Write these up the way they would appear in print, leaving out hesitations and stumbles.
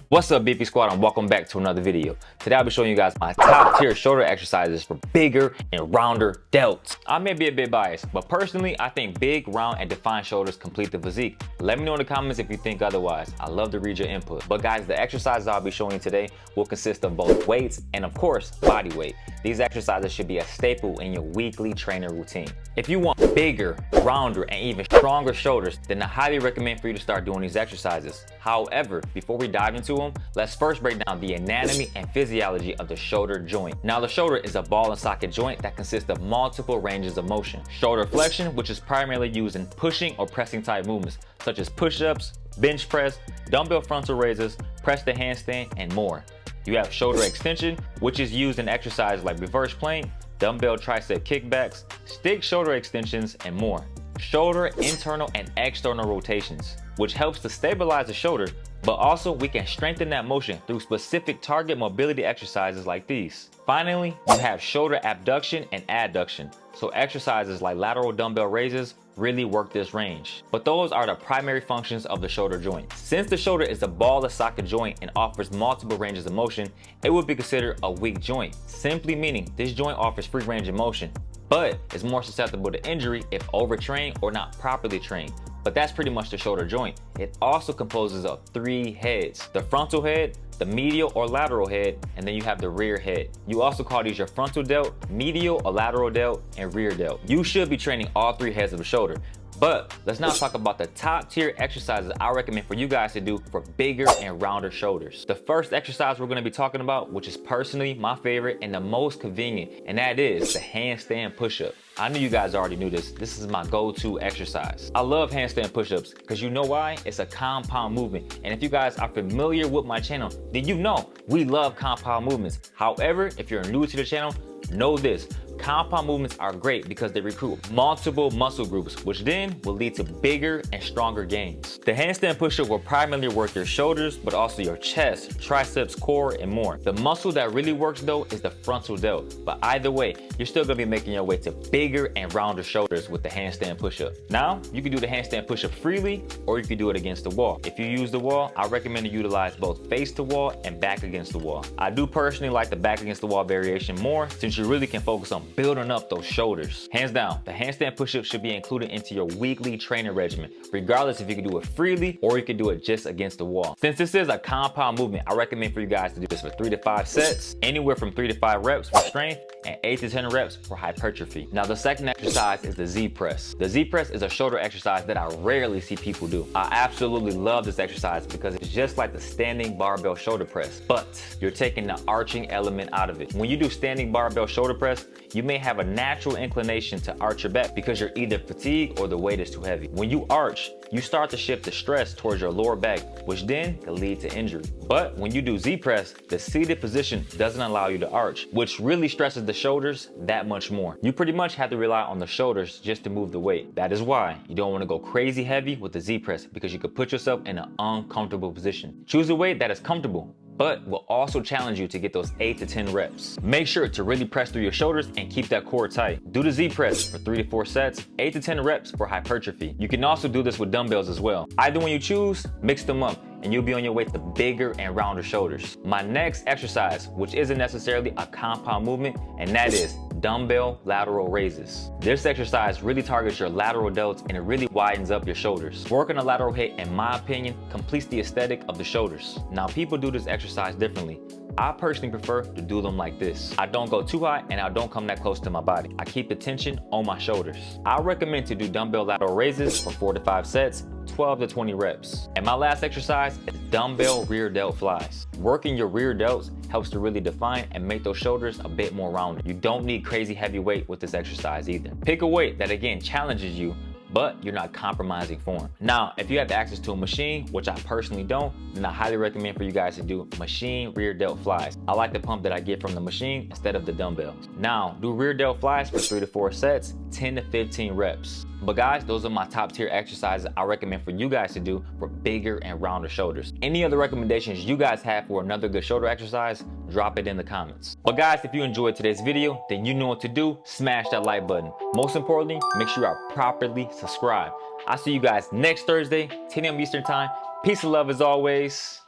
What's up, BP Squad, and welcome back to another video. Today I'll be showing you guys my top tier shoulder exercises for bigger and rounder delts. I may be a bit biased, but personally I think big, round, and defined shoulders complete the physique. Let me know in the comments if you think otherwise. I love to read your input. But guys, the exercises I'll be showing you today will consist of both weights and of course body weight. These exercises should be a staple in your weekly training routine. If you want bigger, rounder, and even stronger shoulders, then I highly recommend for you to start doing these exercises. However, before we dive into them, let's first break down the anatomy and physiology of the shoulder joint. Now, the shoulder is a ball and socket joint that consists of multiple ranges of motion. Shoulder flexion, which is primarily used in pushing or pressing type movements, such as push-ups, bench press, dumbbell frontal raises, press to handstand, and more. You have shoulder extension, which is used in exercises like reverse plank, dumbbell tricep kickbacks, stick shoulder extensions, and more. Shoulder internal and external rotations, which helps to stabilize the shoulder, but also we can strengthen that motion through specific target mobility exercises like these. Finally, you have shoulder abduction and adduction, so exercises like lateral dumbbell raises really work this range. But those are the primary functions of the shoulder joint. Since the shoulder is a ball and socket joint and offers multiple ranges of motion, it would be considered a weak joint, simply meaning this joint offers free range of motion, but is more susceptible to injury if overtrained or not properly trained. But that's pretty much the shoulder joint. It also composes of three heads: the frontal head, the medial or lateral head, and then you have the rear head. You also call these your frontal delt, medial or lateral delt, and rear delt. You should be training all three heads of the shoulder. But let's now talk about the top tier exercises I recommend for you guys to do for bigger and rounder shoulders. The first exercise we're going to be talking about, which is personally my favorite and the most convenient, and that is the handstand push-up. I knew you guys already knew this. This is my go-to exercise. I love handstand push-ups because you know why? It's a compound movement. And if you guys are familiar with my channel, then you know we love compound movements. However, if you're new to the channel, know this: compound movements are great because they recruit multiple muscle groups, which then will lead to bigger and stronger gains. The handstand push-up will primarily work your shoulders, but also your chest, triceps, core, and more. The muscle that really works though is the frontal delt. But either way, you're still gonna be making your way to bigger and rounder shoulders with the handstand push-up. Now, you can do the handstand push-up freely, or you can do it against the wall. If you use the wall, I recommend to utilize both face to wall and back against the wall. I do personally like the back against the wall variation more, since you really can focus on building up those shoulders. Hands down, the handstand push-up should be included into your weekly training regimen, regardless if you can do it freely or you can do it just against the wall. Since this is a compound movement, I recommend for you guys to do this for 3 to 5 sets, anywhere from 3 to 5 reps for strength and 8 to 10 reps for hypertrophy. Now, the second exercise is the Z press. The Z press is a shoulder exercise that I rarely see people do. I absolutely love this exercise because it's just like the standing barbell shoulder press, but you're taking the arching element out of it. When you do standing barbell shoulder press, you may have a natural inclination to arch your back because you're either fatigued or the weight is too heavy. When you arch, you start to shift the stress towards your lower back, which then can lead to injury. But when you do Z press, the seated position doesn't allow you to arch, which really stresses the shoulders that much more. You pretty much have to rely on the shoulders just to move the weight. That is why you don't want to go crazy heavy with the Z press, because you could put yourself in an uncomfortable position. Choose a weight that is comfortable, but will also challenge you to get those 8 to 10 reps. Make sure to really press through your shoulders and keep that core tight. Do the Z press for 3 to 4 sets, 8 to 10 reps for hypertrophy. You can also do this with dumbbells as well. Either one you choose, mix them up, and you'll be on your way to bigger and rounder shoulders. My next exercise, which isn't necessarily a compound movement, and that is dumbbell lateral raises. This exercise really targets your lateral delts and it really widens up your shoulders. Working a lateral hit, in my opinion, completes the aesthetic of the shoulders. Now, people do this exercise differently. I personally prefer to do them like this. I don't go too high and I don't come that close to my body. I keep the tension on my shoulders. I recommend to do dumbbell lateral raises for 4 to 5 sets, 12 to 20 reps. And my last exercise is dumbbell rear delt flies. Working your rear delts helps to really define and make those shoulders a bit more rounded. You don't need crazy heavy weight with this exercise either. Pick a weight that again challenges you, but you're not compromising form. Now, if you have access to a machine, which I personally don't, then I highly recommend for you guys to do machine rear delt flies. I like the pump that I get from the machine instead of the dumbbells. Now, do rear delt flies for 3 to 4 sets, 10 to 15 reps. But guys, those are my top tier exercises I recommend for you guys to do for bigger and rounder shoulders. Any other recommendations you guys have for another good shoulder exercise, drop it in the comments. But guys, if you enjoyed today's video, then you know what to do. Smash that like button. Most importantly, make sure you are properly subscribed. I'll see you guys next Thursday, 10 a.m. Eastern time. Peace and love as always.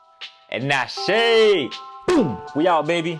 and now shake. Boom. We out, baby.